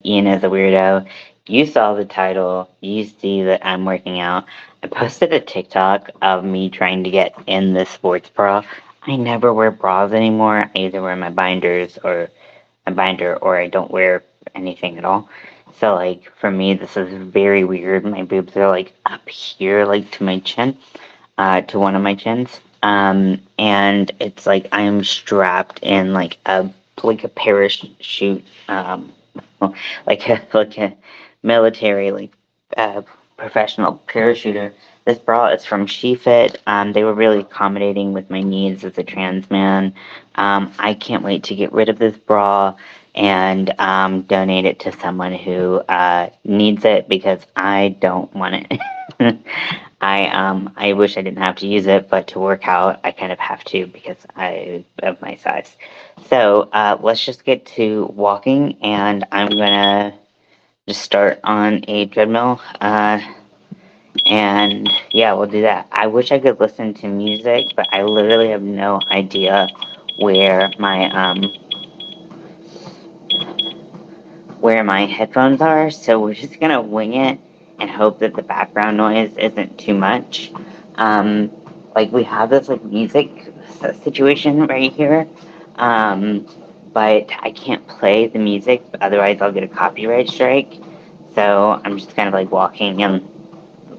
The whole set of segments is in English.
Ian is a weirdo. You saw the title. You see that I'm working out. I posted a TikTok of me trying to get in the sports bra. I never wear bras anymore. I either wear my binders or my binder, or I don't wear anything at all. So like for me, this is very weird. My boobs are like up here, like to my chin, to one of my chins. And it's like I'm strapped in like a parachute, like a military uh, professional parachuter. This bra is from SheFit. They were really accommodating with my needs as a trans man. I can't wait to get rid of this bra and donate it to someone who needs it because I don't want it. I wish I didn't have to use it, but to work out, I kind of have to because I of my size. So let's just get to walking, and I'm gonna just start on a treadmill. And yeah, we'll do that. I wish I could listen to music, but I literally have no idea where my headphones are. So we're just gonna wing it and hope that the background noise isn't too much. Um, like we have this like music situation right here, um, but I can't play the music, otherwise I'll get a copyright strike. So I'm just kind of like walking and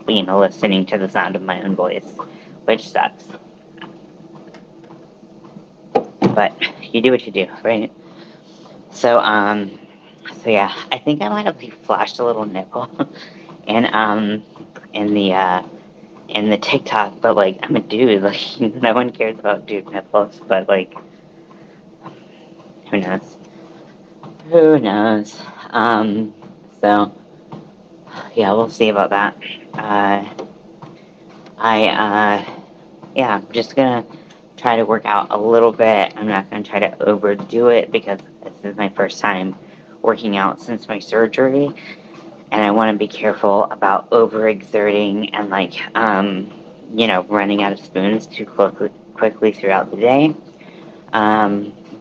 listening to the sound of my own voice, which sucks. But you do what you do, right? So so yeah, I think I might have like, flashed a little nipple, and in the TikTok, but like I'm a dude, like no one cares about dude nipples, but like who knows? Who knows? So yeah, we'll see about that. Uh, yeah, I'm just gonna try to work out a little bit. I'm not gonna try to overdo it because this is my first time working out since my surgery, and I want to be careful about overexerting and running out of spoons too quickly throughout the day.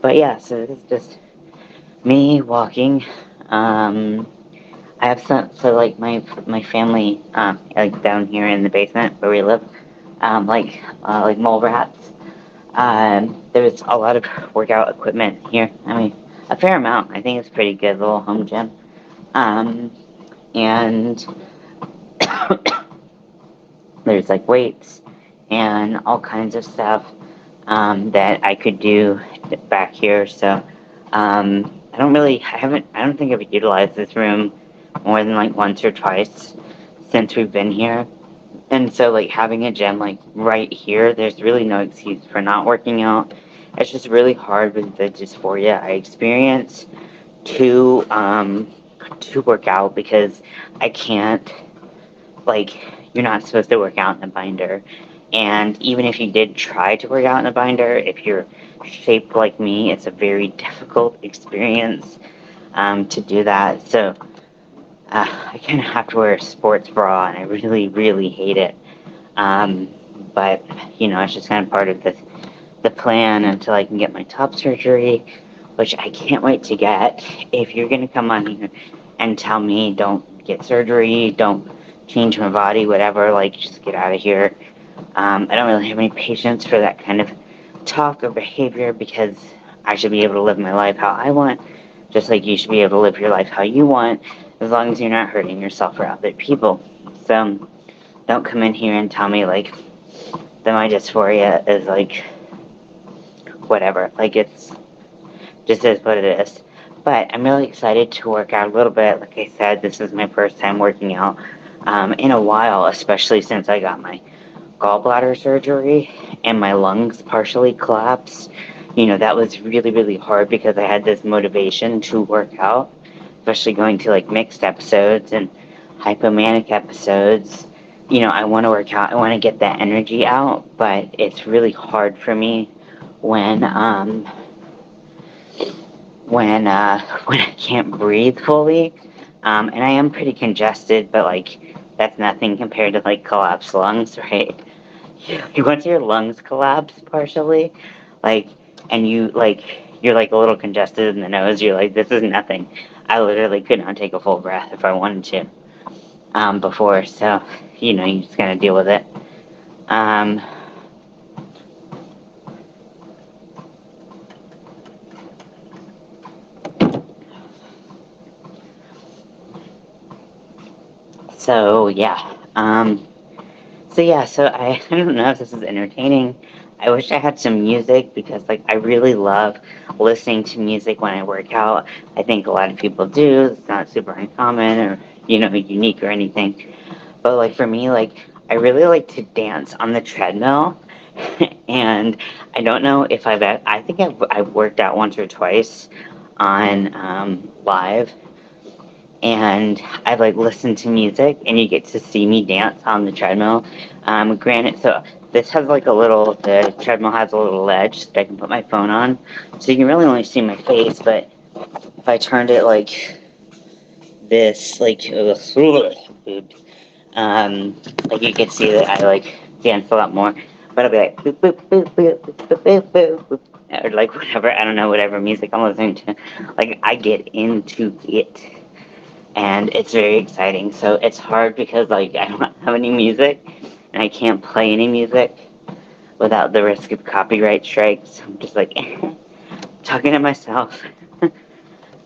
But yeah, so this is just me walking. I have so my family like down here in the basement where we live, like mole rats. There's a lot of workout equipment here. I mean, a fair amount. I think it's pretty good little home gym. Um, and there's like weights and all kinds of stuff that I could do back here. So I don't think I've utilized this room more than like once or twice since we've been here. And so like having a gym like right here, there's really no excuse for not working out. It's just really hard with the dysphoria I experience to work out because I can't like you're not supposed to work out in a binder. And even if you did try to work out in a binder, if you're shaped like me, it's a very difficult experience to do that. So I kind of have to wear a sports bra, and I really, really hate it. Um, but it's just kind of part of the plan until I can get my top surgery, which I can't wait to get. If you're gonna come on here and tell me don't get surgery, don't change my body, whatever, like just get out of here. I don't really have any patience for that kind of talk or behavior because I should be able to live my life how I want, just like you should be able to live your life how you want, as long as you're not hurting yourself or other people. So don't come in here and tell me like that my dysphoria is like whatever. Like it's just is what it is. But I'm really excited to work out a little bit. Like I said, this is my first time working out in a while, especially since I got my gallbladder surgery and my lungs partially collapsed. That was really, really hard because I had this motivation to work out, especially going to like mixed episodes and hypomanic episodes. I want to work out, I want to get that energy out, but it's really hard for me when when I can't breathe fully. And I am pretty congested, but like that's nothing compared to like collapsed lungs, right? Once your lungs collapse partially, like, and you're like a little congested in the nose, you're like, this is nothing. I literally could not take a full breath if I wanted to before. So, you just gotta deal with it. Um, so yeah. So I don't know if this is entertaining. I wish I had some music because like I really love listening to music when I work out. I think a lot of people do. It's not super uncommon or unique or anything. But like for me, like I really like to dance on the treadmill. And I don't know if I think I've worked out once or twice on live, and I like listen to music, and you get to see me dance on the treadmill. Granted, so this has like the treadmill has a little ledge that I can put my phone on, so you can really only see my face. But if I turned it like this, like you can see that I like dance a lot more. But I'll be like boop boop boop boop boop boop boop boop, or like whatever, I don't know, whatever music I'm listening to. Like I get into it, and it's very exciting. So it's hard because like I don't have any music, and I can't play any music without the risk of copyright strikes. I'm just like talking to myself.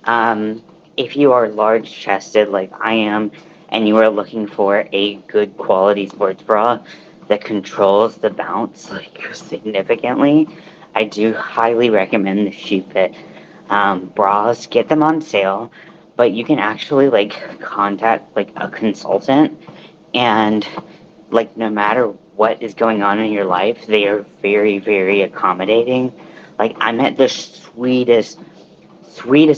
um, if you are large chested like I am, and you are looking for a good quality sports bra that controls the bounce like significantly, I do highly recommend the Sheep Fit bras. Get them on sale, but you can actually like contact like a consultant, and like no matter what is going on in your life, they are very, very accommodating. Like I met the sweetest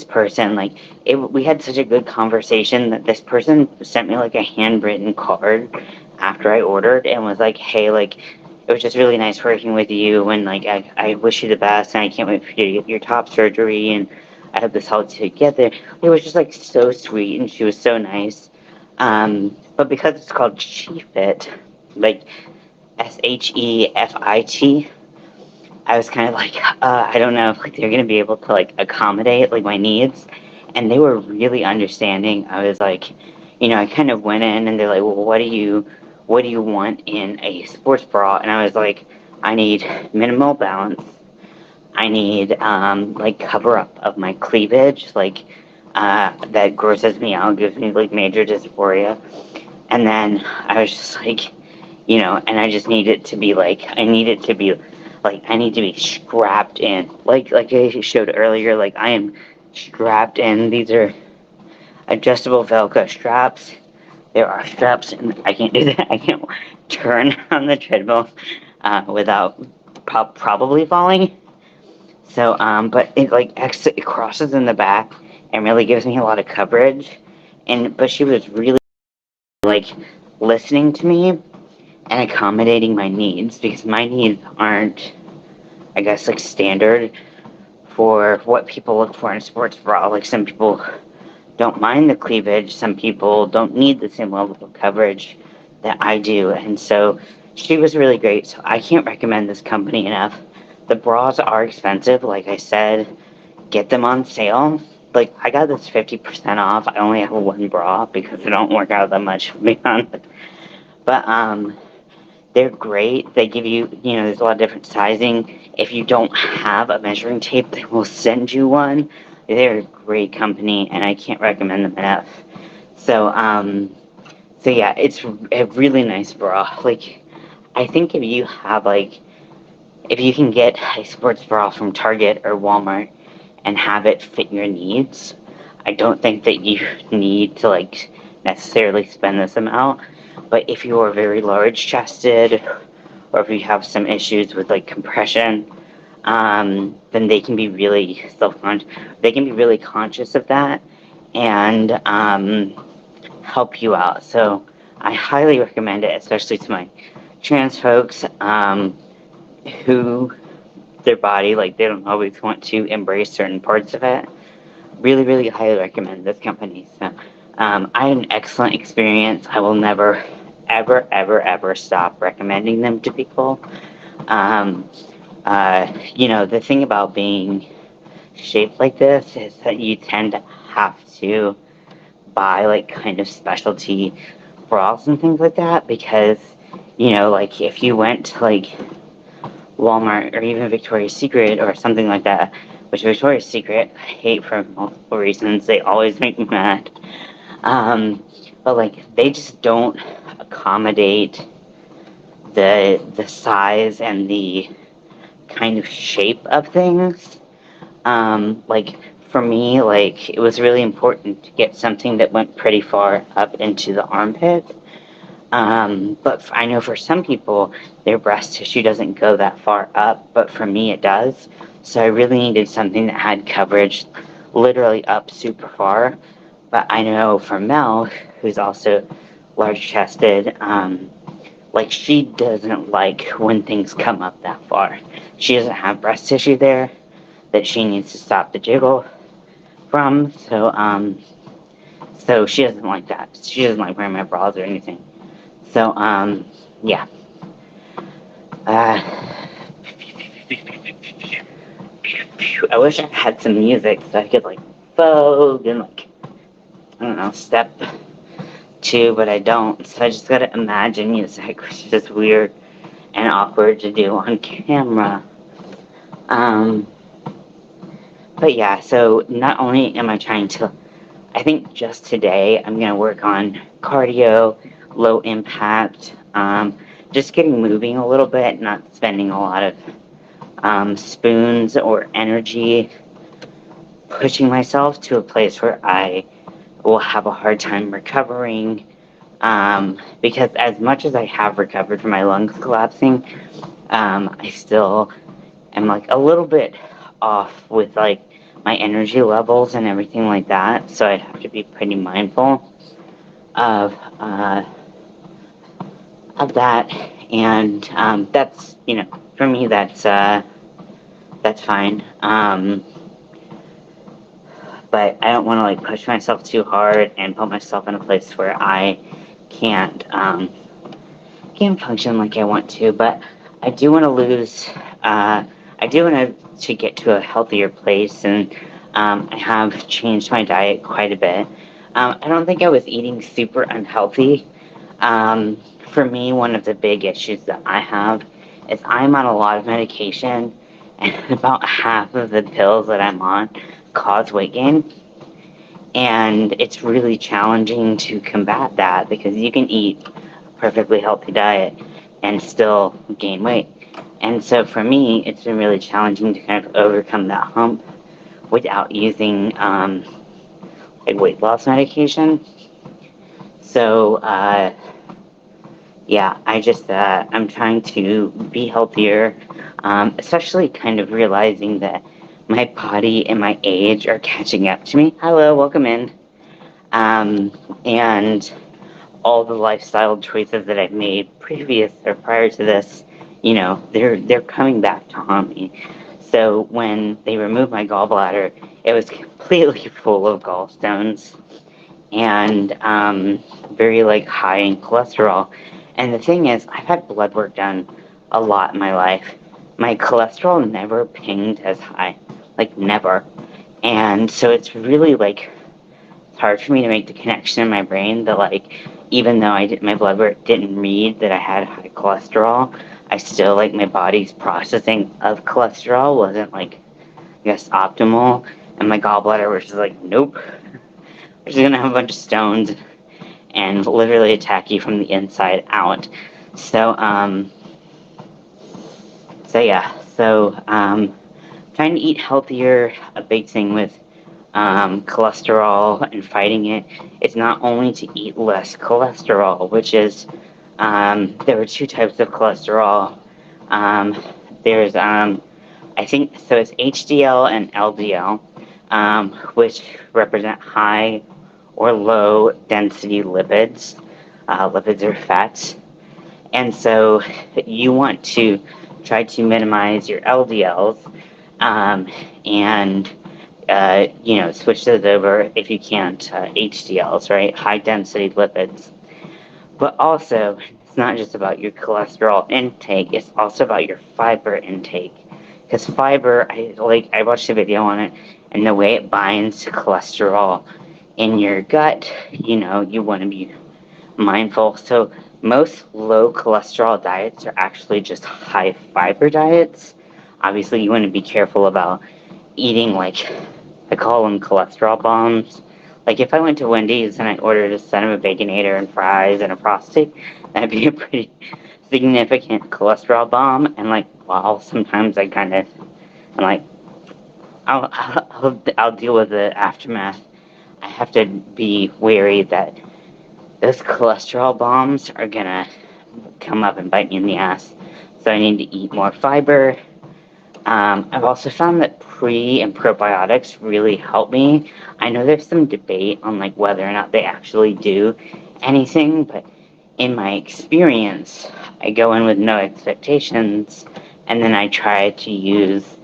person. Like we had such a good conversation that this person sent me like a handwritten card after I ordered and was like, "Hey, like it was just really nice working with you, and like I wish you the best, and I can't wait for you to get your top surgery, and I hope this helps you get there." It was just like so sweet, and she was so nice. But because it's called SheFit, like SHEFIT, I was kind of like, I don't know if like they're gonna be able to like accommodate like my needs, and they were really understanding. I was like, I kind of went in, and they're like, well, what do you want in a sports bra? And I was like, I need minimal balance. I need like cover up of my cleavage, like that grosses me out, gives me like major dysphoria. And then I was just like, and I just need it to be like, I need it to be like, I need to be strapped in. Like I showed earlier, like I am strapped in. These are adjustable Velcro straps. There are straps, and I can't do that. I can't turn on the treadmill without probably falling. So, but it like it crosses in the back and really gives me a lot of coverage. But she was really like listening to me and accommodating my needs, because my needs aren't, I guess, like standard for what people look for in a sports bra. Like some people don't mind the cleavage, some people don't need the same level of coverage that I do. And so she was really great. So I can't recommend this company enough. The bras are expensive, like I said. Get them on sale. Like I got this 50% off. I only have one bra because I don't work out that much, to be honest. But they're great. They give you, there's a lot of different sizing. If you don't have a measuring tape, they will send you one. They're a great company, and I can't recommend them enough. So, so yeah, it's a really nice bra. Like, I think if you can get a sports bra from Target or Walmart and have it fit your needs, I don't think that you need to like necessarily spend this amount. But if you are very large chested, or if you have some issues with like compression, then they can be really they can be really conscious of that, and help you out. So I highly recommend it, especially to my trans folks who their body, like they don't always want to embrace certain parts of it. Really, really highly recommend this company. So I had an excellent experience. I will never, ever, ever, ever stop recommending them to people. Um, the thing about being shaped like this is that you tend to have to buy like kind of specialty bras and things like that, because like if you went to like Walmart or even Victoria's Secret or something like that, which Victoria's Secret I hate for multiple reasons. They always make me mad. But like they just don't accommodate the size and the kind of shape of things. Like for me, like it was really important to get something that went pretty far up into the armpit. But I know for some people, their breast tissue doesn't go that far up, but for me it does. So I really needed something that had coverage literally up super far. But I know for Mel, who's also large chested, like she doesn't like when things come up that far. She doesn't have breast tissue there that she needs to stop the jiggle from. So she doesn't like that. She doesn't like wearing my bras or anything. So, yeah. I wish I had some music so I could, like, vogue and, like, I don't know, step to, but I don't. So I just gotta imagine music, which is just weird and awkward to do on camera. But yeah, so not only am I trying to, I think just today I'm gonna work on cardio, low impact, just getting moving a little bit, not spending a lot of spoons or energy pushing myself to a place where I will have a hard time recovering. Because as much as I have recovered from my lungs collapsing, I still am like a little bit off with like my energy levels and everything like that. So I have to be pretty mindful of that, and that's for me that's fine. But I don't want to like push myself too hard and put myself in a place where I can't function like I want to. But I do want to lose. I do want to get to a healthier place, and I have changed my diet quite a bit. I don't think I was eating super unhealthy. For me, one of the big issues that I have is I'm on a lot of medication, and about half of the pills that I'm on cause weight gain. And it's really challenging to combat that because you can eat a perfectly healthy diet and still gain weight. And so for me, it's been really challenging to kind of overcome that hump without using like weight loss medication. So yeah, I'm trying to be healthier, especially kind of realizing that my body and my age are catching up to me. Hello, welcome in. And all the lifestyle choices that I've made previous or prior to this, they're coming back to haunt me. So when they removed my gallbladder, it was completely full of gallstones and very like high in cholesterol. And the thing is, I've had blood work done a lot in my life. My cholesterol never pinged as high, like never. And so it's really like it's hard for me to make the connection in my brain that like even though my blood work didn't read that I had high cholesterol, I still like my body's processing of cholesterol wasn't like I guess optimal, and my gallbladder was just like nope, we're just gonna have a bunch of stones and literally attack you from the inside out. So trying to eat healthier, a big thing with cholesterol and fighting it is not only to eat less cholesterol, which is there are two types of cholesterol. There's I think so it's HDL and LDL, which represent high or low density lipids. Lipids are fats, and so you want to try to minimize your LDLs and switch those over if you can to HDLs, right? High density lipids. But also, it's not just about your cholesterol intake, it's also about your fiber intake. Because fiber, I watched a video on it, and the way it binds to cholesterol in your gut, you want to be mindful. So most low cholesterol diets are actually just high fiber diets. Obviously, you want to be careful about eating, like, I call them cholesterol bombs. Like, if I went to Wendy's and I ordered a son of a baconator and fries and a frosty, that'd be a pretty significant cholesterol bomb. And like, while sometimes I kind of, I'm like, I'll deal with the aftermath. I have to be wary that those cholesterol bombs are gonna come up and bite me in the ass. So I need to eat more fiber. I've also found that pre and probiotics really help me. I know there's some debate on like whether or not they actually do anything, but in my experience, I go in with no expectations, and then I try to use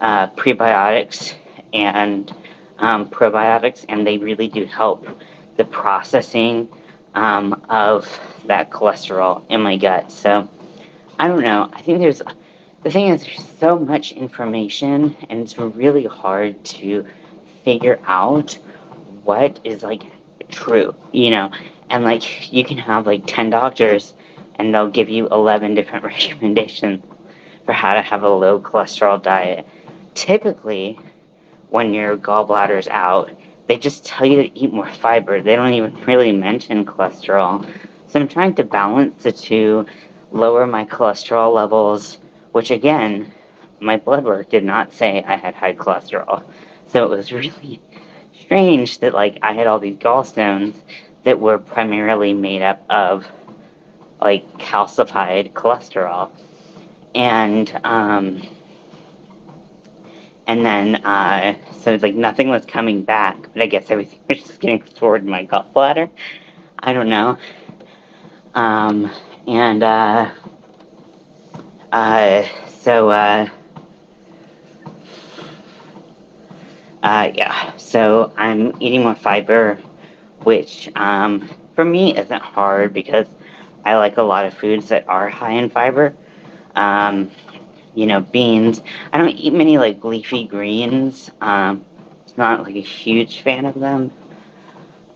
prebiotics and probiotics, and they really do help the processing of that cholesterol in my gut. So I don't know. I think the thing is, there's so much information, and it's really hard to figure out what is like true, And like, you can have like 10 doctors, and they'll give you 11 different recommendations for how to have a low cholesterol diet. Typically, when your gallbladder's out, they just tell you to eat more fiber. They don't even really mention cholesterol. So I'm trying to balance the two, lower my cholesterol levels, which again, my blood work did not say I had high cholesterol. So it was really strange that like I had all these gallstones that were primarily made up of like calcified cholesterol. And then, so it's like nothing was coming back, but I guess everything was just getting stored in my gallbladder. I don't know. And, so, yeah, so I'm eating more fiber, which, for me isn't hard because I like a lot of foods that are high in fiber. Beans. I don't eat many like leafy greens. It's not like a huge fan of them.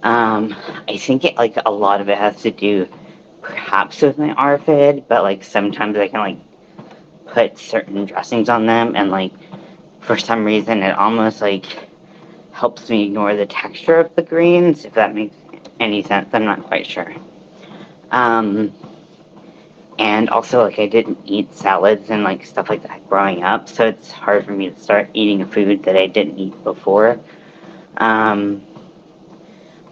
I think like a lot of it has to do perhaps with my ARFID, but like sometimes I can like put certain dressings on them, and like for some reason it almost like helps me ignore the texture of the greens, if that makes any sense. I'm not quite sure. And also, like, I didn't eat salads and like stuff like that growing up, so it's hard for me to start eating a food that I didn't eat before.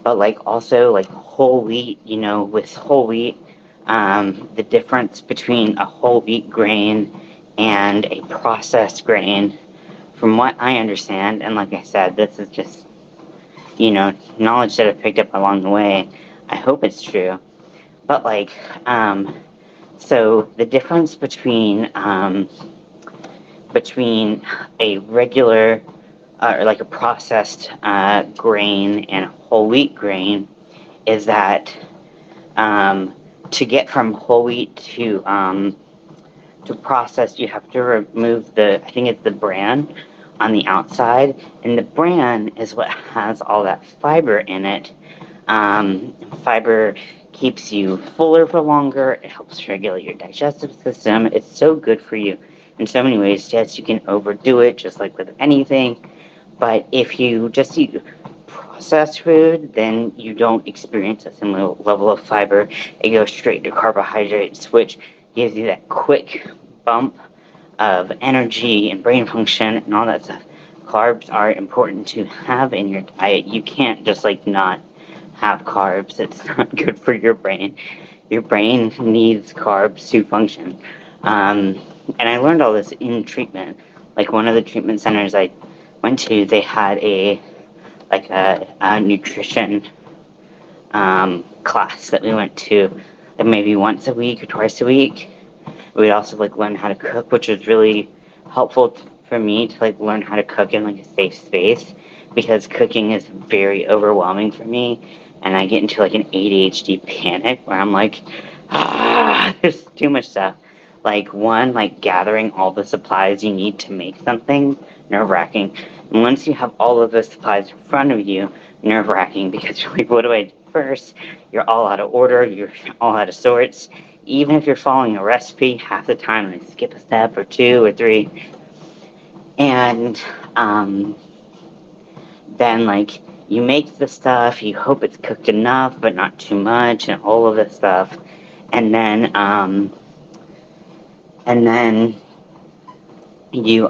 But like also like whole wheat, with whole wheat, the difference between a whole wheat grain and a processed grain, from what I understand, and like I said, this is just knowledge that I picked up along the way. I hope it's true, but like so the difference between a regular or like a processed grain and a whole wheat grain is that to get from whole wheat to processed, you have to remove I think it's the bran on the outside, and the bran is what has all that fiber in it. Fiber keeps you fuller for longer. It helps regulate your digestive system. It's so good for you in so many ways. Yes, you can overdo it, just like with anything. But if you just eat processed food, then you don't experience a similar level of fiber. It goes straight to carbohydrates, which gives you that quick bump of energy and brain function and all that stuff. Carbs are important to have in your diet. You can't just like not have carbs. It's not good for your brain. Your brain needs carbs to function. And I learned all this in treatment. Like one of the treatment centers I went to, they had a nutrition class that we went to, like maybe once a week or twice a week. We'd also like learn how to cook, which was really helpful for me to like learn how to cook in like a safe space, because cooking is very overwhelming for me, and I get into like an ADHD panic where I'm like, there's too much stuff. Like gathering all the supplies you need to make something, nerve-wracking. And once you have all of the supplies in front of you, nerve-wracking because you're like, what do I do first? You're all out of order. You're all out of sorts. Even if you're following a recipe, half the time they skip a step or two or three. And then, like, you make the stuff, you hope it's cooked enough, but not too much, and all of this stuff. And then, you,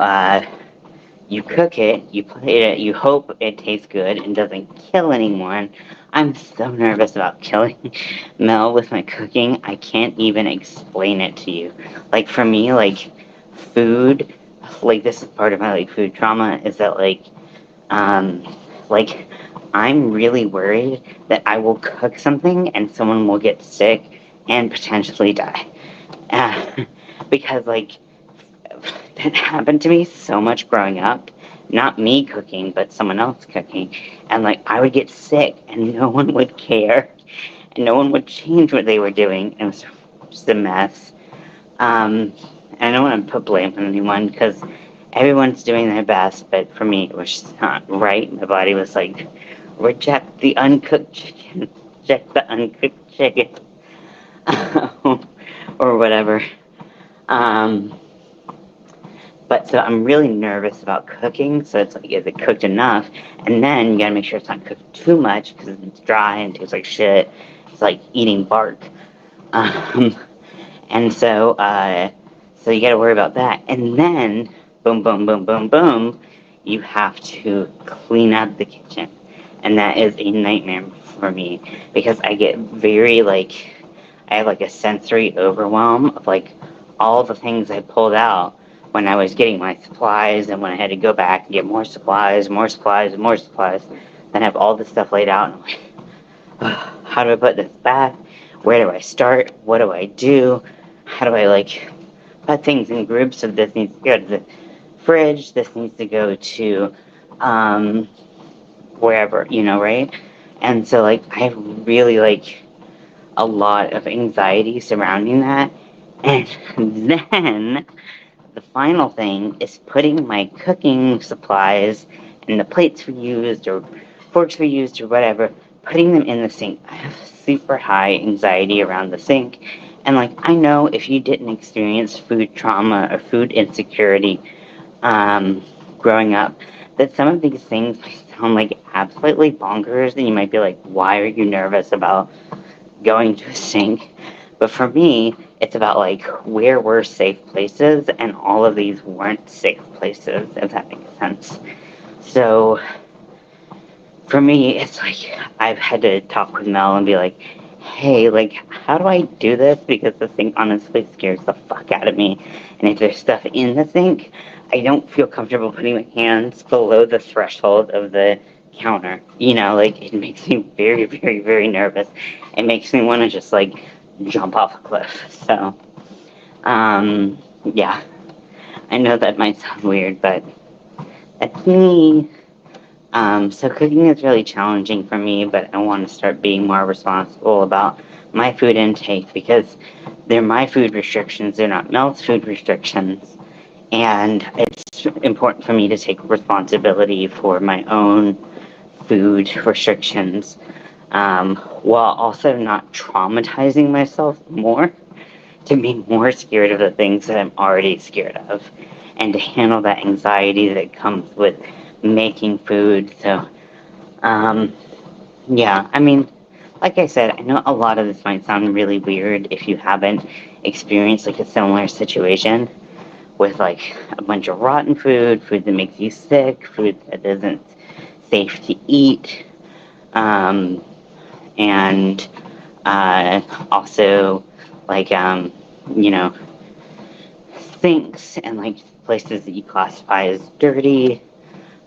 you cook it, you plate it, you hope it tastes good and doesn't kill anyone. I'm so nervous about killing Mel with my cooking. I can't even explain it to you. Like, for me, like, food, like, this is part of my, like, food trauma, is that, um, like, I'm really worried that I will cook something and someone will get sick and potentially die. Because, like, that happened to me so much growing up. Not me cooking, but someone else cooking. And, like, I would get sick and no one would care. And no one would change what they were doing. It was just a mess. And I don't want to put blame on anyone because everyone's doing their best, but for me, it was just not right. My body was like, reject the uncooked chicken, reject the uncooked chicken, or whatever. But so I'm really nervous about cooking. So it's like, is it cooked enough? And then you gotta make sure it's not cooked too much because it's dry and tastes like shit. It's like eating bark. And so you gotta worry about that. And then, boom, boom, boom, boom, boom, you have to clean up the kitchen. And that is a nightmare for me because I get very, like, I have like a sensory overwhelm of like all the things I pulled out when I was getting my supplies and when I had to go back and get more supplies, more supplies, and more supplies. Then I have all this stuff laid out and I'm like, how do I put this back? Where do I start? What do I do? How do I, like, put things in groups? So this needs to go to the fridge, this needs to go to wherever, right? And so, like, I have really, like, a lot of anxiety surrounding that. And then the final thing is putting my cooking supplies and the plates we used or forks we used or whatever, putting them in the sink. I have super high anxiety around the sink. And, like, I know if you didn't experience food trauma or food insecurity growing up, that some of these things might sound like absolutely bonkers, and you might be like, why are you nervous about going to a sink? But for me, it's about, like, where were safe places, and all of these weren't safe places, if that makes sense. So for me, it's like I've had to talk with Mel and be like, hey, like, how do I do this? Because the sink honestly scares the fuck out of me. And if there's stuff in the sink, I don't feel comfortable putting my hands below the threshold of the counter. Like, it makes me very, very, very nervous. It makes me want to just, like, jump off a cliff. So, yeah. I know that might sound weird, but that's me. So cooking is really challenging for me, but I want to start being more responsible about my food intake because they're my food restrictions, they're not Mel's food restrictions. And it's important for me to take responsibility for my own food restrictions, while also not traumatizing myself more, to be more scared of the things that I'm already scared of, and to handle that anxiety that comes with making food. So, yeah, I mean, like I said, I know a lot of this might sound really weird if you haven't experienced, like, a similar situation with, like, a bunch of rotten food that makes you sick, food that isn't safe to eat, and also, like, sinks and, like, places that you classify as dirty.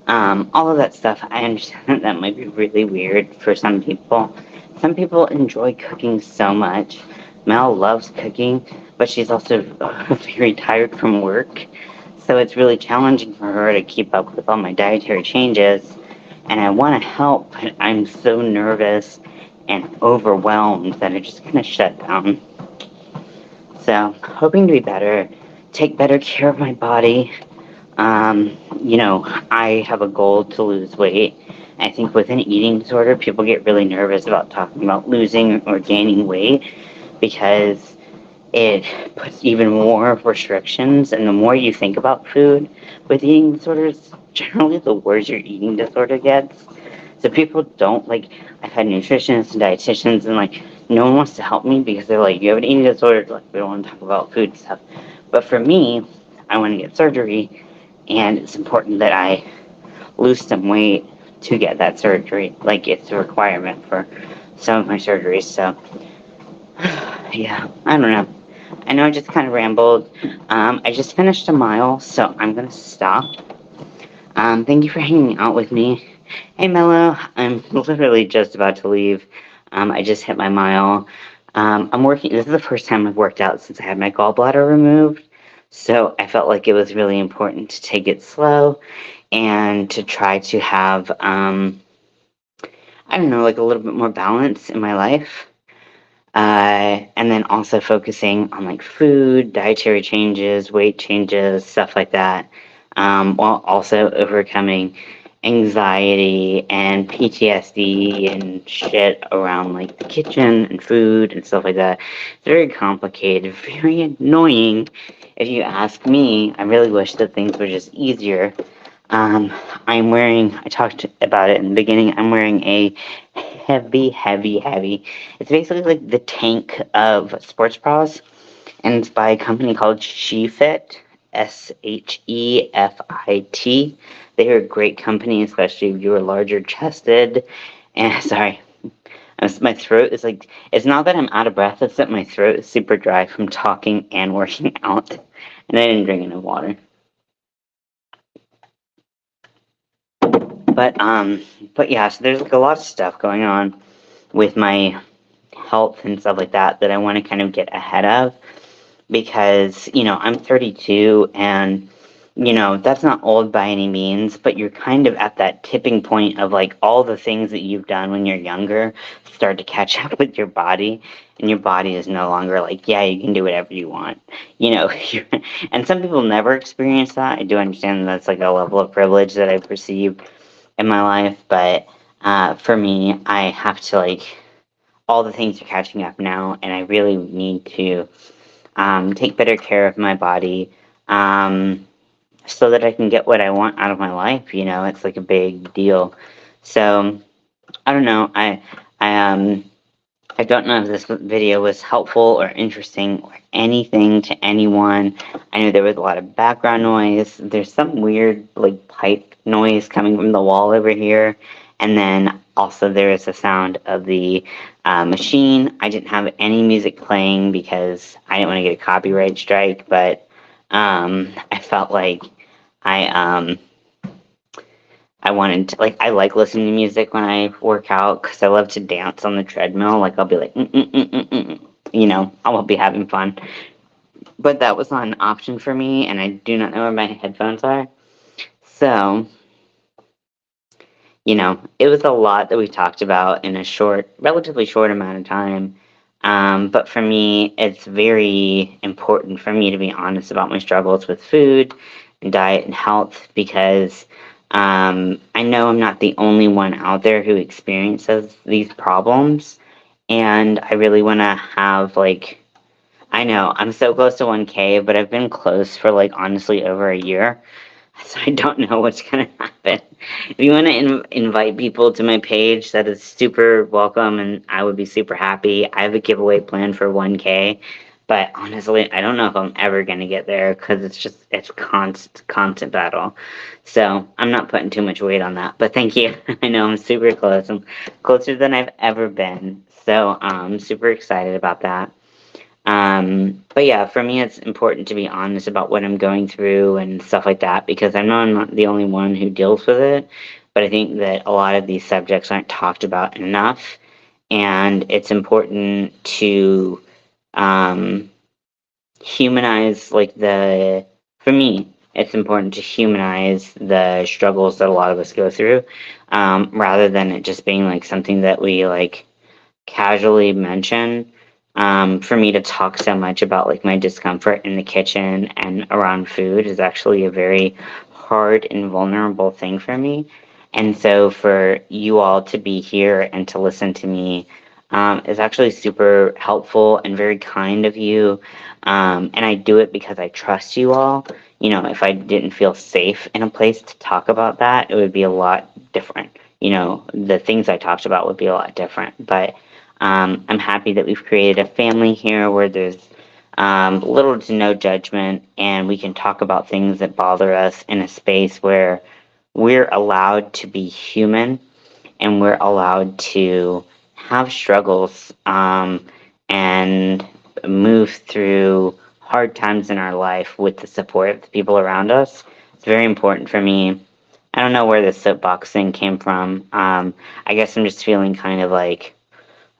All of that stuff, I understand that might be really weird for some people. Some people enjoy cooking so much. Mel loves cooking, but she's also very tired from work. So it's really challenging for her to keep up with all my dietary changes. And I want to help, but I'm so nervous and overwhelmed that I just kind of shut down. So, hoping to be better, take better care of my body, You know, I have a goal to lose weight. I think with an eating disorder, people get really nervous about talking about losing or gaining weight because it puts even more restrictions. And the more you think about food with eating disorders, generally the worse your eating disorder gets. So people don't like, I've had nutritionists and dietitians, and like, no one wants to help me because they're like, you have an eating disorder, like, we don't want to talk about food stuff. But for me, I want to get surgery, and it's important that I lose some weight to get that surgery. Like, it's a requirement for some of my surgeries. So, yeah, I don't know. I know I just kind of rambled. I just finished a mile, so I'm gonna stop. Thank you for hanging out with me. Hey, Mello, I'm literally just about to leave. I just hit my mile. I'm working. This is the first time I've worked out since I had my gallbladder removed, so I felt like it was really important to take it slow and to try to have, I don't know, like a little bit more balance in my life. And then also focusing on like food, dietary changes, weight changes, stuff like that, while also overcoming anxiety and PTSD and shit around like the kitchen and food and stuff like that. It's very complicated, very annoying. If you ask me, I really wish that things were just easier. Um, I talked about it in the beginning, I'm wearing a heavy. It's basically like the tank of sports bras, and it's by a company called SheFit, SHEFIT. They're a great company, especially if you're larger chested. And sorry, my throat is like, it's not that I'm out of breath, it's that my throat is super dry from talking and working out. And I didn't drink enough water. But but yeah, so there's like a lot of stuff going on with my health and stuff like that that I want to kind of get ahead of because, you know, I'm 32 and, you know, that's not old by any means, but you're kind of at that tipping point of like all the things that you've done when you're younger start to catch up with your body, and your body is no longer like, yeah, you can do whatever you want. You know, and some people never experience that. I do understand that that's like a level of privilege that I perceive in my life, but for me, I have to like, all the things are catching up now, and I really need to take better care of my body so that I can get what I want out of my life. You know, it's like a big deal. So I don't know. I don't know if this video was helpful or interesting or anything to anyone. I know there was a lot of background noise. There's some weird like pipe noise coming from the wall over here. And then also there is the sound of the machine. I didn't have any music playing because I didn't want to get a copyright strike, but I felt like I I wanted to, like, I like listening to music when I work out because I love to dance on the treadmill. Like, I'll be like, you know, I will be having fun. But that was not an option for me, and I do not know where my headphones are. So, you know, it was a lot that we talked about in a short, relatively short amount of time. But for me, it's very important for me to be honest about my struggles with food and diet and health because I know I'm not the only one out there who experiences these problems. And I really want to have, like, I know I'm so close to 1K, but I've been close for, like, honestly over a year. So I don't know what's going to happen. If you want to invite people to my page, that is super welcome, and I would be super happy. I have a giveaway planned for 1K, but honestly, I don't know if I'm ever going to get there because it's constant battle. So I'm not putting too much weight on that. But thank you. I know I'm super close. I'm closer than I've ever been. So I'm super excited about that. But yeah, for me, it's important to be honest about what I'm going through and stuff like that because I know I'm not the only one who deals with it. But I think that a lot of these subjects aren't talked about enough, and it's important to um, humanize, like, for me, it's important to humanize the struggles that a lot of us go through, rather than it just being like something that we like casually mention For me to talk so much about like my discomfort in the kitchen and around food is actually a very hard and vulnerable thing for me. And so for you all to be here and to listen to me is actually super helpful and very kind of you. And I do it because I trust you all. You know, if I didn't feel safe in a place to talk about that, it would be a lot different. You know, the things I talked about would be a lot different. But I'm happy that we've created a family here where there's little to no judgment, and we can talk about things that bother us in a space where we're allowed to be human and we're allowed to have struggles and move through hard times in our life with the support of the people around us. It's very important for me. I don't know where this soapbox thing came from. I guess I'm just feeling kind of like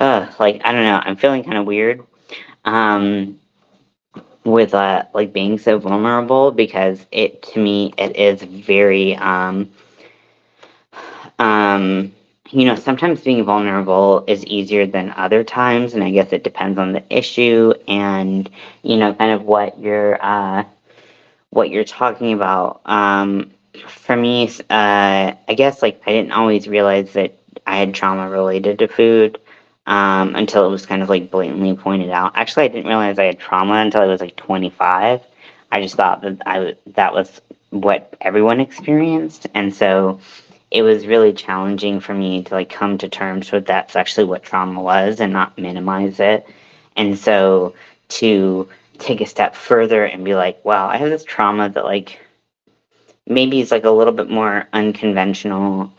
I don't know, I'm feeling kind of weird um, with like being so vulnerable because it to me it is very um, you know, sometimes being vulnerable is easier than other times, and I guess it depends on the issue and you know, kind of what you're talking about. For me, I guess like I didn't always realize that I had trauma related to food until it was kind of like blatantly pointed out. Actually, I didn't realize I had trauma until I was like 25. I just thought that that was what everyone experienced, and so it was really challenging for me to like come to terms with that's actually what trauma was and not minimize it. And so to take a step further and be like, wow, I have this trauma that like maybe is like a little bit more unconventional,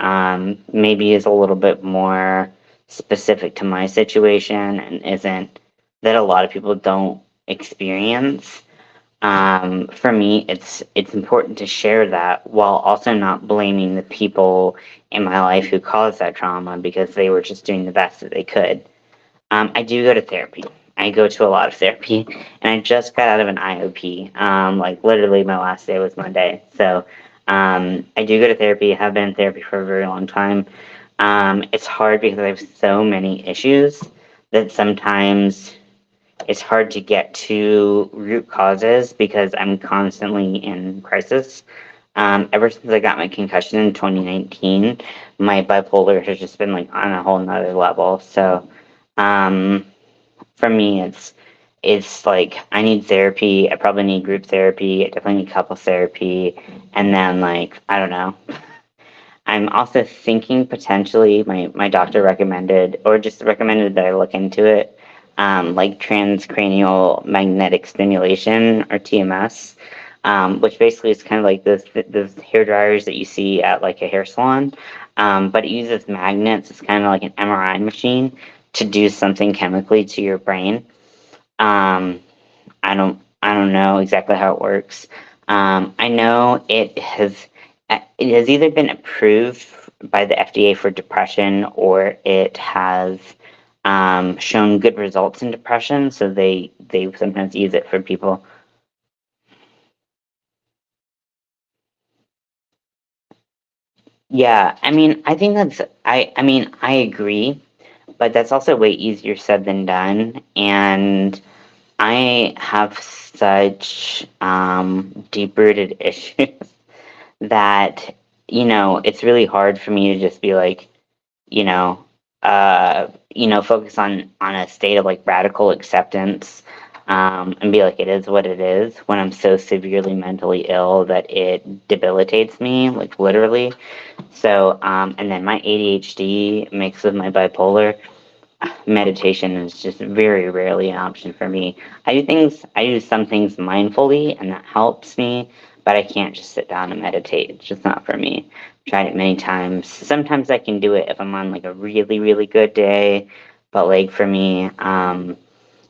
maybe is a little bit more specific to my situation and isn't that a lot of people don't experience. For me, it's important to share that while also not blaming the people in my life who caused that trauma because they were just doing the best that they could. I do go to therapy. I go to a lot of therapy, and I just got out of an IOP. Like literally, my last day was Monday. So I do go to therapy. I have been in therapy for a very long time. It's hard because I have so many issues that sometimes it's hard to get to root causes because I'm constantly in crisis. Ever since I got my concussion in 2019, my bipolar has just been like on a whole nother level. So um, for me, it's like I need therapy. I probably need group therapy. I definitely need couple therapy, and then like I don't know. I'm also thinking potentially my doctor recommended or just recommended that I look into it, like transcranial magnetic stimulation or TMS, which basically is kind of like those hair dryers that you see at like a hair salon, but it uses magnets. It's kind of like an MRI machine to do something chemically to your brain. Um, I don't know exactly how it works. I know it has either been approved by the FDA for depression or it has shown good results in depression. So they sometimes use it for people. Yeah, I mean, I think I mean, I agree, but that's also way easier said than done. And I have such deep rooted issues that, you know, it's really hard for me to just be like, you know, focus on a state of like radical acceptance, and be like, it is what it is when I'm so severely mentally ill that it debilitates me, like literally. So, and then my ADHD mixed with my bipolar, meditation is just very rarely an option for me. I do some things mindfully, and that helps me, but I can't just sit down and meditate. It's just not for me. I've tried it many times. Sometimes I can do it if I'm on like a really, really good day, but like for me,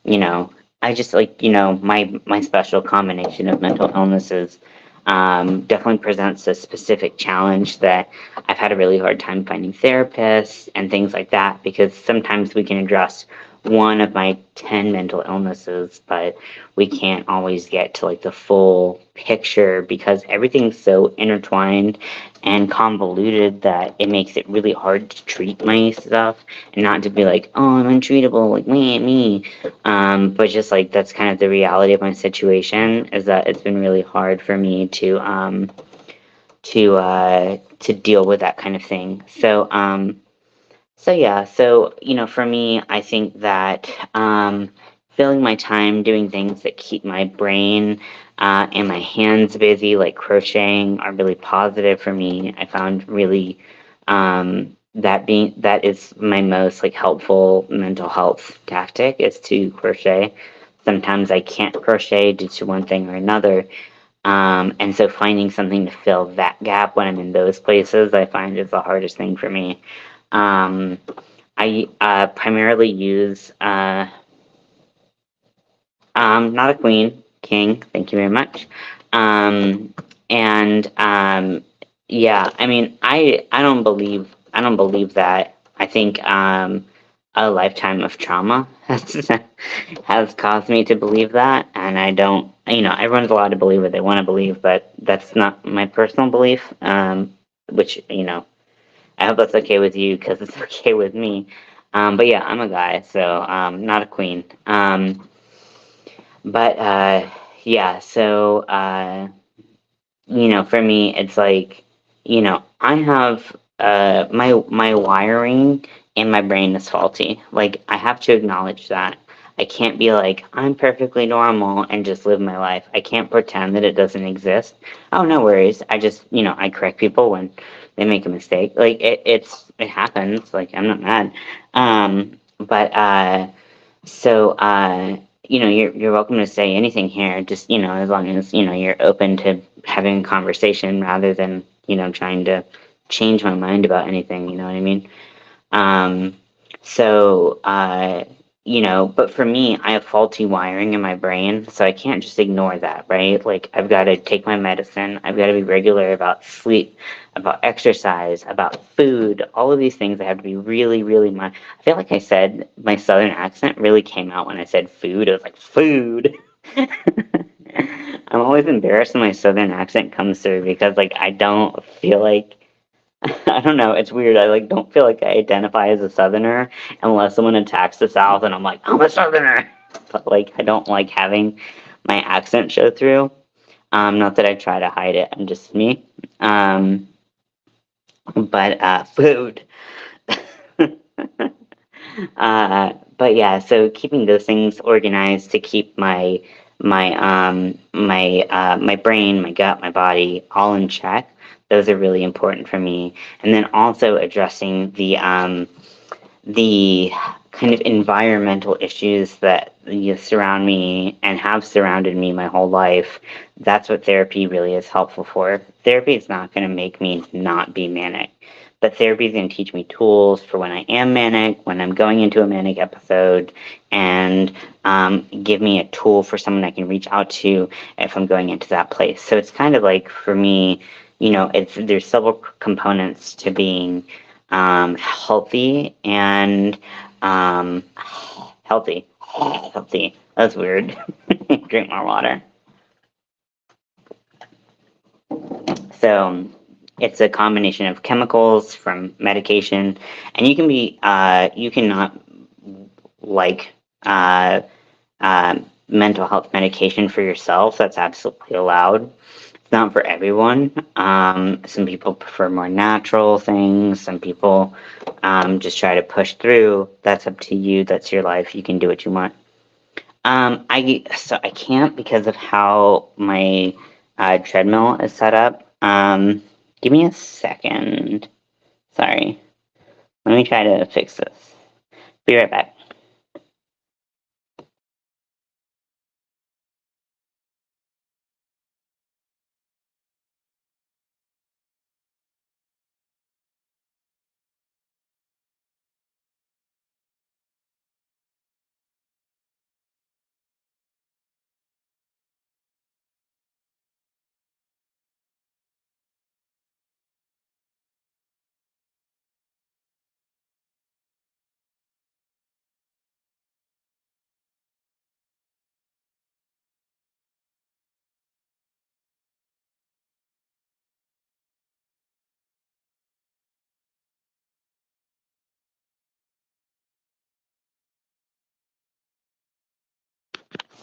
you know, I just like, you know, my special combination of mental illnesses definitely presents a specific challenge that I've had a really hard time finding therapists and things like that because sometimes we can address one of my 10 mental illnesses, but we can't always get to like the full picture because everything's so intertwined and convoluted that it makes it really hard to treat my stuff and not to be like, oh, I'm untreatable, like me. But just like that's kind of the reality of my situation is that it's been really hard for me to deal with that kind of thing. So yeah, so for me, I think that filling my time doing things that keep my brain and my hands busy, like crocheting, are really positive for me. I found really that is my most like helpful mental health tactic is to crochet. Sometimes I can't crochet due to one thing or another, and so finding something to fill that gap when I'm in those places, I find is the hardest thing for me. Um, I primarily use not a queen, king. Thank you very much. Um, and yeah, I mean, I don't believe that. I think a lifetime of trauma has caused me to believe that, and I don't. Everyone's allowed to believe what they want to believe, but that's not my personal belief. Which I hope that's okay with you because it's okay with me. But yeah, I'm a guy, so not a queen. But yeah, so for me, it's like I have my wiring in my brain is faulty. Like I have to acknowledge that. I can't be like I'm perfectly normal and just live my life. I can't pretend that it doesn't exist. Oh, no worries. I just I correct people when they make a mistake. Like it happens. Like I'm not mad. But so, you're welcome to say anything here, just, as long as, you're open to having a conversation rather than, trying to change my mind about anything, you know what I mean? Um, so, but for me, I have faulty wiring in my brain, so I can't just ignore that, right? Like, I've got to take my medicine, I've got to be regular about sleep, about exercise, about food, all of these things I have to be really, really I feel like I said my southern accent really came out when I said food. It was like, food. I'm always embarrassed when my southern accent comes through because, like, I don't feel like I don't know. It's weird. I like don't feel like I identify as a Southerner unless someone attacks the South, and I'm like, I'm a Southerner. But like, I don't like having my accent show through. Not that I try to hide it. I'm just me. But food. But yeah, so keeping those things organized to keep my brain, my gut, my body all in check. Those are really important for me. And then also addressing the kind of environmental issues that surround me and have surrounded me my whole life. That's what therapy really is helpful for. Therapy is not going to make me not be manic, but therapy is going to teach me tools for when I am manic, when I'm going into a manic episode, and give me a tool for someone I can reach out to if I'm going into that place. So it's kind of like for me, there's several components to being healthy and healthy. Healthy. That's weird. Drink more water. So it's a combination of chemicals from medication, and you cannot like mental health medication for yourself. That's absolutely allowed. It's not for everyone. Some people prefer more natural things. Some people just try to push through. That's up to you. That's your life. You can do what you want. I can't because of how my treadmill is set up. Give me a second. Sorry. Let me try to fix this. Be right back.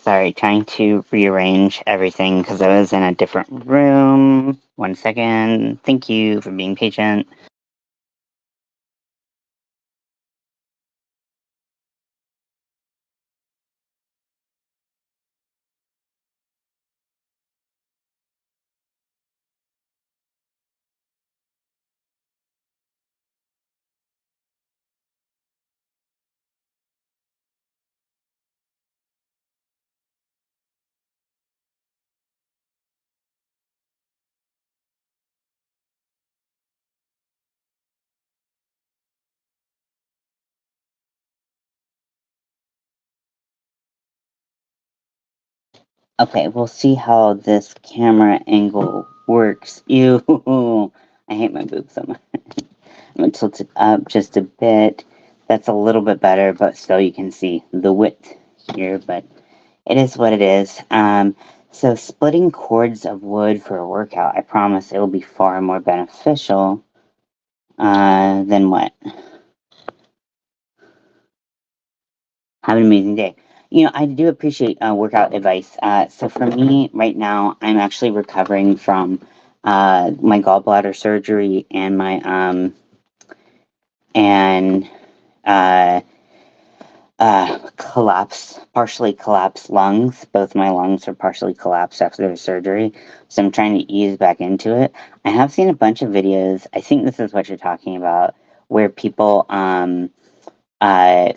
Sorry, trying to rearrange everything because I was in a different room. 1 second. Thank you for being patient. Okay, we'll see how this camera angle works. Ew, I hate my boobs so much. I'm gonna tilt it up just a bit. That's a little bit better, but still you can see the width here, but it is what it is. So splitting cords of wood for a workout, I promise it will be far more beneficial than what? Have an amazing day. I do appreciate workout advice. So for me right now, I'm actually recovering from my gallbladder surgery and my and uh, partially collapsed lungs. Both my lungs are partially collapsed after the surgery. So I'm trying to ease back into it. I have seen a bunch of videos. I think this is what you're talking about, where people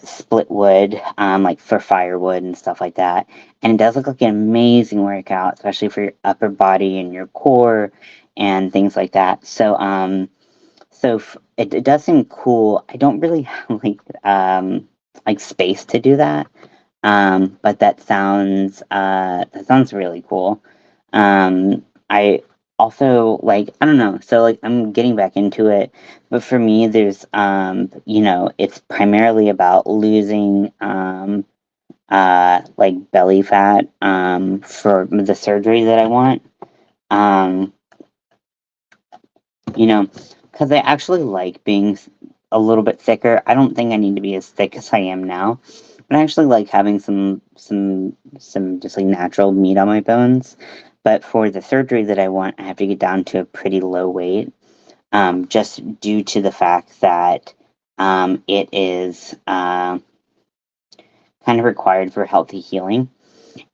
split wood, like for firewood and stuff like that. And it does look like an amazing workout, especially for your upper body and your core and things like that. So it does seem cool. I don't really have like space to do that. But that sounds really cool. I also like, I don't know, so like I'm getting back into it, but for me there's it's primarily about losing like belly fat for the surgery that I want. Um because I actually like being a little bit thicker. I don't think I need to be as thick as I am now, but I actually like having some just like natural meat on my bones. But for the surgery that I want, I have to get down to a pretty low weight, just due to the fact that it is kind of required for healthy healing.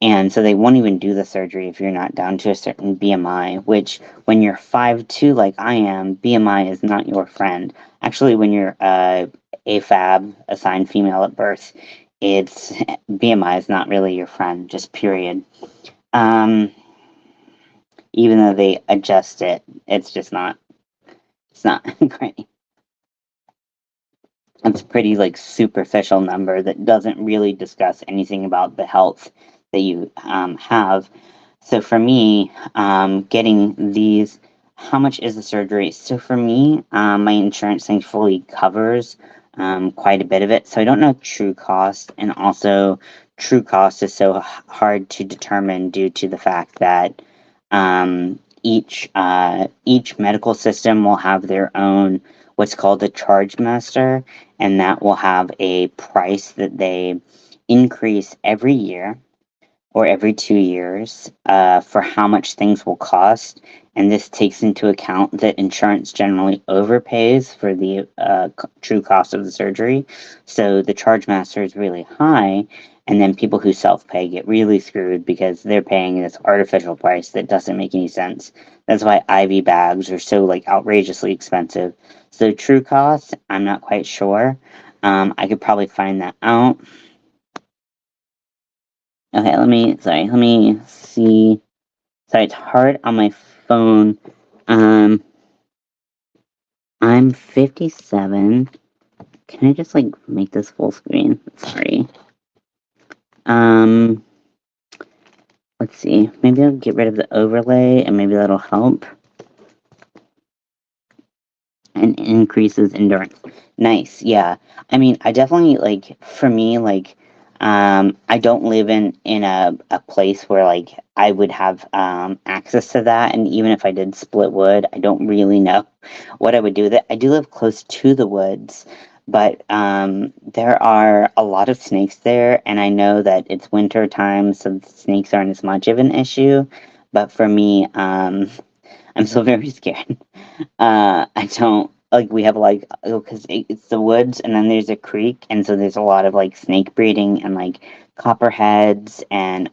And so they won't even do the surgery if you're not down to a certain BMI, which when you're 5'2", like I am, BMI is not your friend. Actually, when you're AFAB, assigned female at birth, it's BMI is not really your friend, just period. Um, Even though they adjust it, it's not great. It's a pretty like superficial number that doesn't really discuss anything about the health that you have. So for me, getting these, how much is the surgery? So for me, my insurance thankfully covers quite a bit of it. So I don't know true cost, and also true cost is so hard to determine due to the fact that each medical system will have their own what's called a charge master, and that will have a price that they increase every year or every 2 years for how much things will cost. And this takes into account that insurance generally overpays for the true cost of the surgery. So the charge master is really high. And then people who self pay get really screwed because they're paying this artificial price that doesn't make any sense. That's why IV bags are so like outrageously expensive. So true cost, I'm not quite sure. I could probably find that out. Okay, let me see. Sorry, it's hard on my phone. Um, I'm 57. Can I just, like, make this full screen? Sorry. Um, let's see. Maybe I'll get rid of the overlay, and maybe that'll help. And increases endurance. Nice, yeah. I mean, I definitely, like, for me, like, I don't live in a place where like I would have access to that, and even if I did split wood, I don't really know what I would do with it. I do live close to the woods, But there are a lot of snakes there, and I know that it's winter time, so the snakes aren't as much of an issue. But for me, I'm still very scared. I don't like we have like because it's the woods and then there's a creek and so there's a lot of like snake breeding and like copperheads and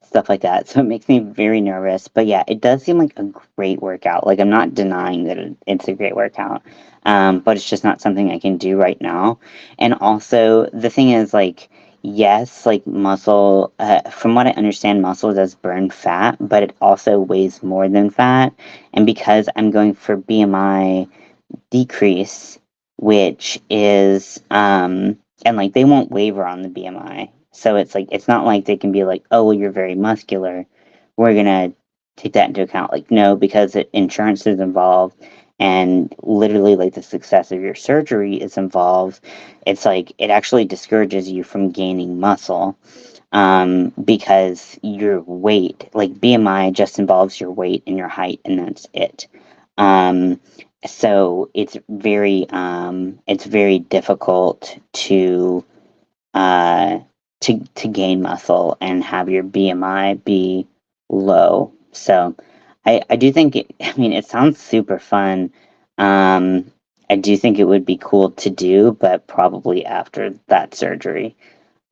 stuff like that. So it makes me very nervous. But yeah, it does seem like a great workout. Like I'm not denying that it's a great workout, but it's just not something I can do right now. And also the thing is like. Yes, like muscle, from what I understand, muscle does burn fat, but it also weighs more than fat. And because I'm going for BMI decrease, which is, and like they won't waver on the BMI. So it's like, it's not like they can be like, oh, well, you're very muscular. We're going to take that into account. Like, no, because insurance is involved and literally like the success of your surgery is involved. It's like, it actually discourages you from gaining muscle because your weight, like BMI, just involves your weight and your height, and that's it. Um, so it's very difficult uh, to gain muscle and have your BMI be low. So I do think I mean it sounds super fun. I do think it would be cool to do, but probably after that surgery.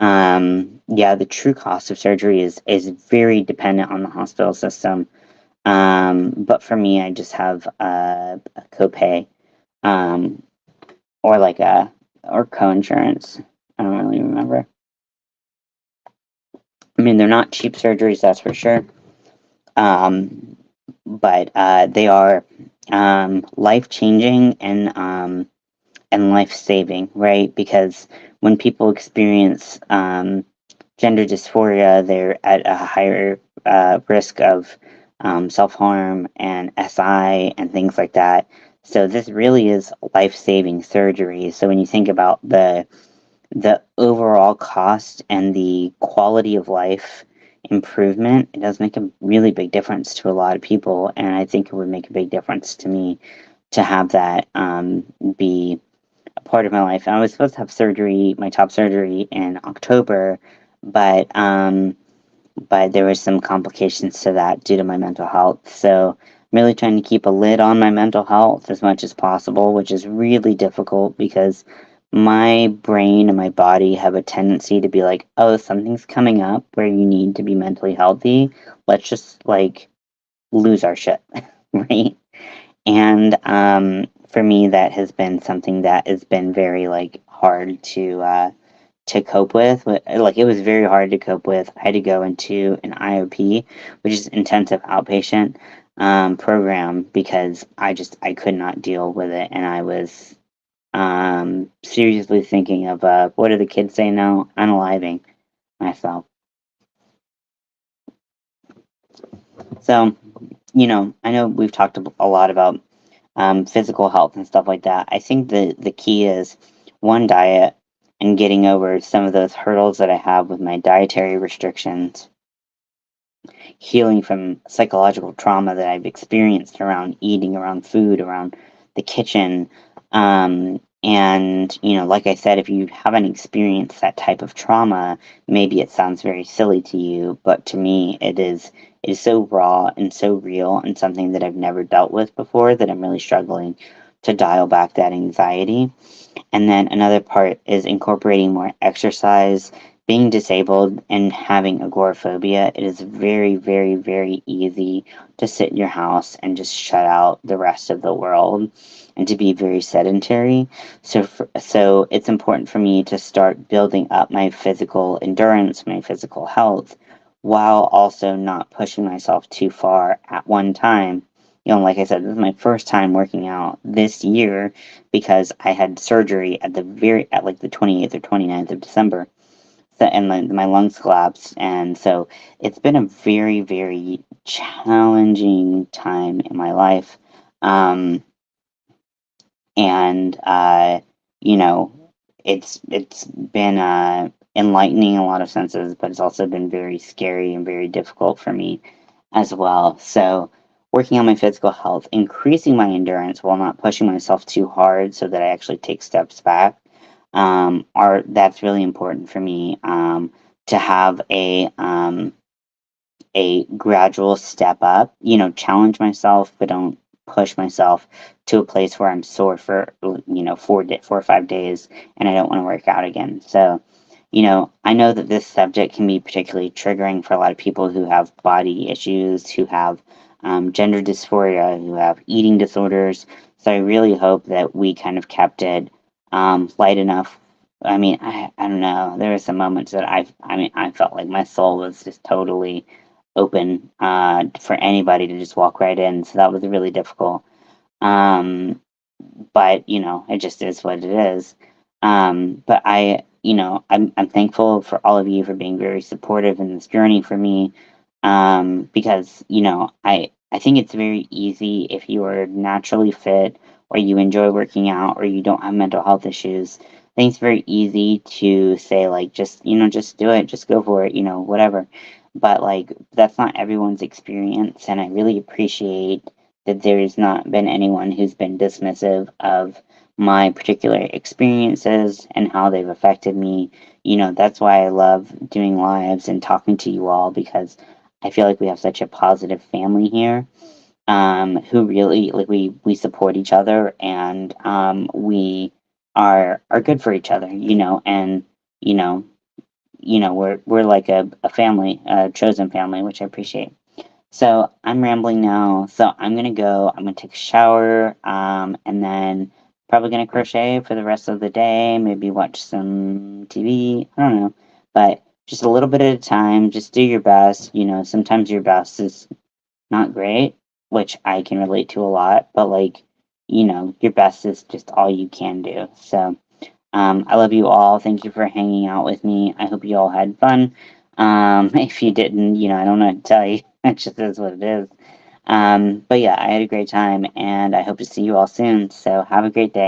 Yeah, the true cost of surgery is very dependent on the hospital system. But for me, I just have a copay, um, or like or co-insurance. I don't really remember. I mean, they're not cheap surgeries, that's for sure. Um, but they are life-changing and life-saving, right? Because when people experience gender dysphoria, they're at a higher risk of self harm and SI and things like that. So this really is life saving surgery. So when you think about the overall cost and the quality of life improvement, it does make a really big difference to a lot of people, and I think it would make a big difference to me to have that be a part of my life. And I was supposed to have surgery, my top surgery, in October, but there was some complications to that due to my mental health. So I'm really trying to keep a lid on my mental health as much as possible, which is really difficult because my brain and my body have a tendency to be like, oh, something's coming up where you need to be mentally healthy. Let's just like lose our shit, right? And for me, that has been something that has been very like hard to cope with. Like it was very hard to cope with. I had to go into an IOP, which is intensive outpatient program, because I could not deal with it, and I was seriously thinking of what do the kids say now? Unaliving myself. So I know we've talked a lot about physical health and stuff like that. I think the key is one, diet, and getting over some of those hurdles that I have with my dietary restrictions, healing from psychological trauma that I've experienced around eating, around food, around the kitchen. And, like I said, if you haven't experienced that type of trauma, maybe it sounds very silly to you, but to me, it is so raw and so real and something that I've never dealt with before that I'm really struggling to dial back that anxiety. And then another part is incorporating more exercise. Being disabled and having agoraphobia, it is very, very, very easy to sit in your house and just shut out the rest of the world and to be very sedentary. So it's important for me to start building up my physical endurance, my physical health, while also not pushing myself too far at one time. Like I said, this is my first time working out this year because I had surgery at like the 28th or 29th of December. So, and my lungs collapsed. And so it's been a very, very challenging time in my life. Um, and, you know, it's been enlightening in a lot of senses, but it's also been very scary and very difficult for me as well. So working on my physical health, increasing my endurance while not pushing myself too hard so that I actually take steps back, are that's really important for me, to have a gradual step up, challenge myself, but don't push myself to a place where I'm sore for, 4 or 5 days and I don't want to work out again. So, I know that this subject can be particularly triggering for a lot of people who have body issues, who have gender dysphoria, who have eating disorders. So I really hope that we kind of kept it light enough. I mean, I don't know. There were some moments that I felt like my soul was just totally open for anybody to just walk right in. So that was really difficult. Um, but it just is what it is. But I'm thankful for all of you for being very supportive in this journey for me. Because I think it's very easy if you are naturally fit or you enjoy working out or you don't have mental health issues. I think it's very easy to say like just do it, just go for it, whatever. But like that's not everyone's experience, and I really appreciate that there's not been anyone who's been dismissive of my particular experiences and how they've affected me. That's why I love doing lives and talking to you all, because I feel like we have such a positive family here, who really like we support each other, and we are good for each other, and you know we're like a family, a chosen family, which I appreciate. So I'm rambling now. So I'm gonna go. I'm gonna take a shower, and then probably gonna crochet for the rest of the day. Maybe watch some TV. I don't know, but just a little bit at a time. Just do your best. Sometimes your best is not great, which I can relate to a lot. But like, your best is just all you can do. So I love you all. Thank you for hanging out with me. I hope you all had fun. If you didn't, I don't know what to tell you. It just is what it is. But yeah, I had a great time, and I hope to see you all soon. So have a great day.